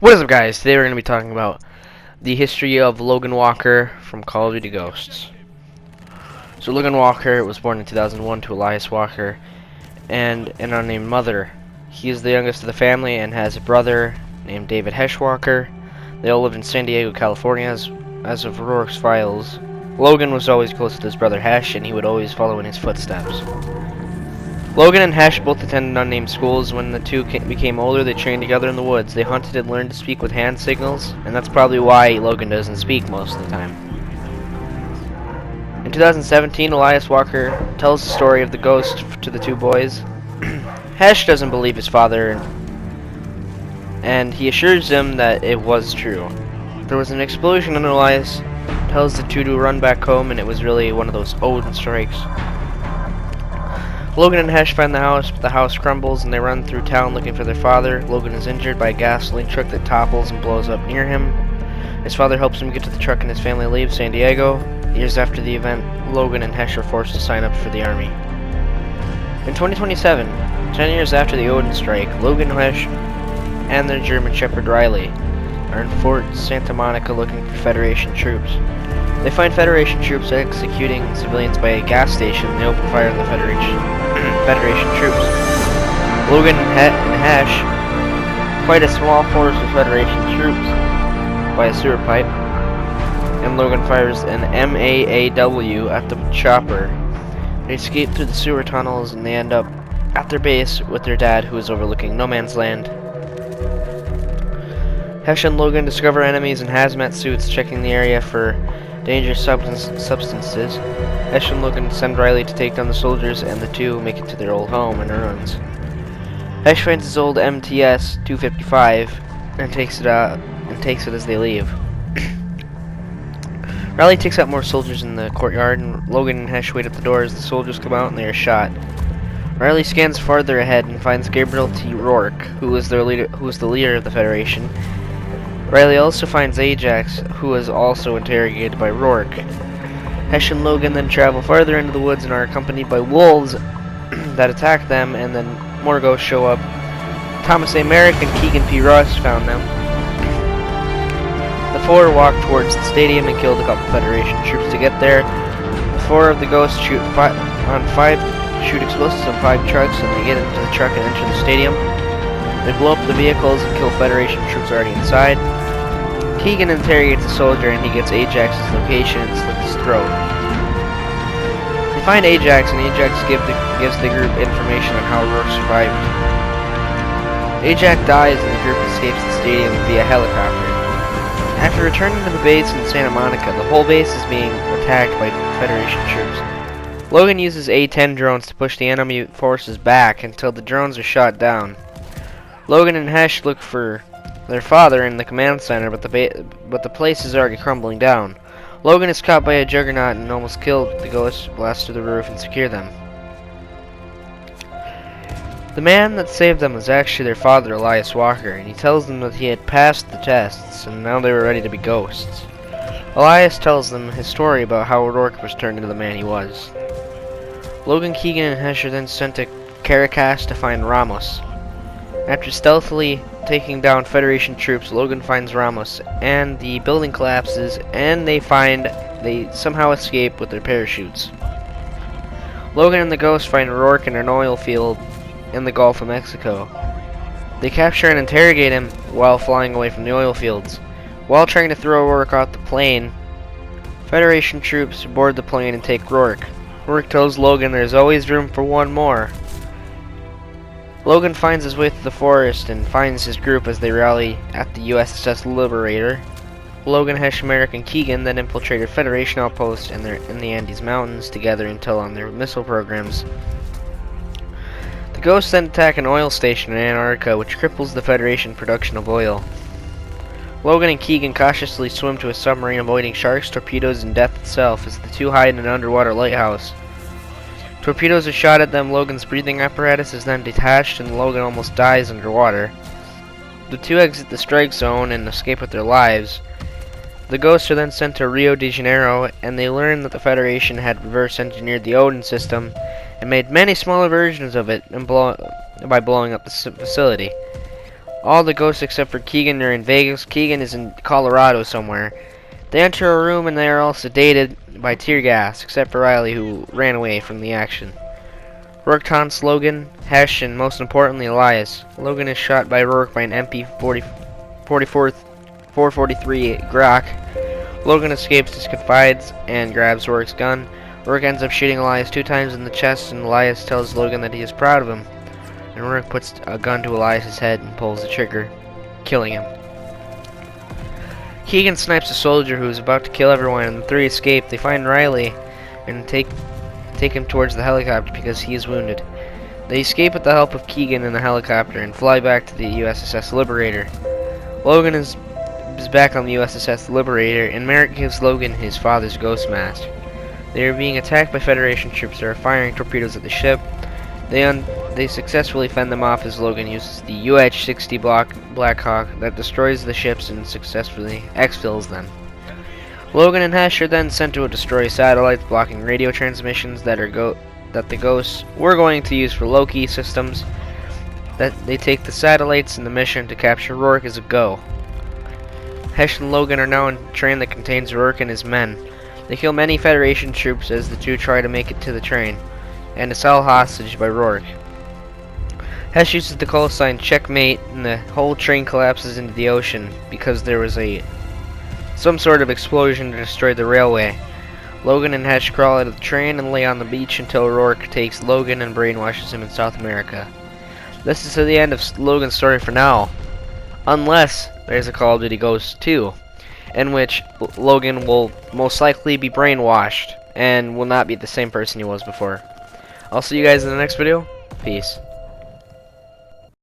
What is up, guys? Today we're going to be talking about the history of Logan Walker from Call of Duty Ghosts. So Logan Walker was born in 2001 to Elias Walker and an unnamed mother. He is the youngest of the family and has a brother named David Hesh Walker. They all lived in San Diego, California. As of Rourke's files, Logan was always close to his brother Hesh, and he would always follow in his footsteps. Logan and Hesh both attended unnamed schools. When the two became older, they trained together in the woods. They hunted and learned to speak with hand signals, and that's probably why Logan doesn't speak most of the time. In 2017, Elias Walker tells the story of the ghost to the two boys. Hesh doesn't believe his father, and he assures them that it was true. There was an explosion, and Elias tells the two to run back home, and it was really one of those Odin strikes. Logan and Hesh find the house, but the house crumbles and they run through town looking for their father. Logan is injured by a gasoline truck that topples and blows up near him. His father helps him get to the truck and his family leaves San Diego. Years after the event, Logan and Hesh are forced to sign up for the army. In 2027, 10 years after the Odin strike, Logan, Hesh, and their German Shepherd Riley are in Fort Santa Monica looking for Federation troops. They find Federation troops executing civilians by a gas station, and they open fire on the Federation troops. Logan and Hesh fight a small force of Federation troops by a sewer pipe, and Logan fires an MAAW at the chopper. They escape through the sewer tunnels, and they end up at their base with their dad, who is overlooking no man's land. Hesh and Logan discover enemies in hazmat suits checking the area for dangerous substances. Hesh and Logan send Riley to take down the soldiers, and the two make it to their old home in the ruins. Hesh finds his old MTS 255 and takes it as they leave. Riley takes out more soldiers in the courtyard, and Logan and Hesh wait at the door as the soldiers come out and they are shot. Riley scans farther ahead and finds Gabriel T. Rourke, who is the leader of the Federation. Riley also finds Ajax, who is also interrogated by Rourke. Hesh and Logan then travel farther into the woods and are accompanied by wolves that attack them, and then more ghosts show up. Thomas A. Merrick and Keegan P. Ross found them. The four walk towards the stadium and killed a couple Federation troops to get there. The four of the ghosts shoot explosives on 5 trucks, and they get into the truck and enter the stadium. They blow up the vehicles and kill Federation troops already inside. Keegan interrogates a soldier, and he gets Ajax's location and slits his throat. They find Ajax, and Ajax gives the group information on how Rourke survived. Ajax dies, and the group escapes the stadium via helicopter. After returning to the base in Santa Monica, the whole base is being attacked by Federation troops. Logan uses A-10 drones to push the enemy forces back until the drones are shot down. Logan and Hesh look for their father in the command center, but the place is already crumbling down. Logan is caught by a juggernaut and almost killed. The ghosts blast through the roof and secure them. The man that saved them was actually their father, Elias Walker, and he tells them that he had passed the tests and now they were ready to be ghosts. Elias tells them his story about how Rourke was turned into the man he was. Logan, Keegan, and Hesh are then sent to Caracas to find Ramos. After stealthily taking down Federation troops, Logan finds Ramos, and the building collapses, and they somehow escape with their parachutes. Logan and the Ghost find Rourke in an oil field in the Gulf of Mexico. They capture and interrogate him while flying away from the oil fields. While trying to throw Rourke off the plane, Federation troops board the plane and take Rourke. Rourke tells Logan there's always room for one more. Logan finds his way through the forest and finds his group as they rally at the USS Liberator. Logan, Hesh, Merrick, and Keegan then infiltrate a Federation outpost in the Andes Mountains together until on their missile programs. The Ghosts then attack an oil station in Antarctica, which cripples the Federation production of oil. Logan and Keegan cautiously swim to a submarine, avoiding sharks, torpedoes, and death itself as the two hide in an underwater lighthouse. Torpedoes are shot at them. Logan's breathing apparatus is then detached, and Logan almost dies underwater. The two exit the strike zone and escape with their lives. The Ghosts are then sent to Rio de Janeiro, and they learn that the Federation had reverse engineered the Odin system and made many smaller versions of it by blowing up the facility. All the ghosts except for Keegan are in Vegas. Keegan is in Colorado somewhere. They enter a room and they are all sedated by tear gas, except for Riley, who ran away from the action. Rourke taunts Logan, Hesh, and most importantly Elias. Logan is shot by Rourke by an MP-443 Glock. Logan escapes his confides and grabs Rourke's gun. Rourke ends up shooting Elias 2 times in the chest, and Elias tells Logan that he is proud of him. And Rourke puts a gun to Elias' head and pulls the trigger, killing him. Keegan snipes a soldier who is about to kill everyone, and the 3 escape. They find Riley and take him towards the helicopter because he is wounded. They escape with the help of Keegan in the helicopter and fly back to the USS Liberator. Logan is back on the USS Liberator, and Merrick gives Logan his father's ghost mask. They are being attacked by Federation troops that are firing torpedoes at the ship. They successfully fend them off as Logan uses the UH-60 Blackhawk that destroys the ships and successfully exfils them. Logan and Hesh are then sent to destroy satellites blocking radio transmissions that the ghosts were going to use for Loki systems. That they take the satellites and the mission to capture Rourke as a go. Hesh and Logan are now in a train that contains Rourke and his men. They kill many Federation troops as the 2 try to make it to the train, and is held hostage by Rourke. Hesh uses the call sign checkmate, and the whole train collapses into the ocean because there was some sort of explosion to destroy the railway. Logan and Hesh crawl out of the train and lay on the beach until Rourke takes Logan and brainwashes him in South America. This is the end of Logan's story for now, unless there's a Call of Duty Ghosts 2, in which Logan will most likely be brainwashed and will not be the same person he was before. I'll see you guys in the next video. Peace.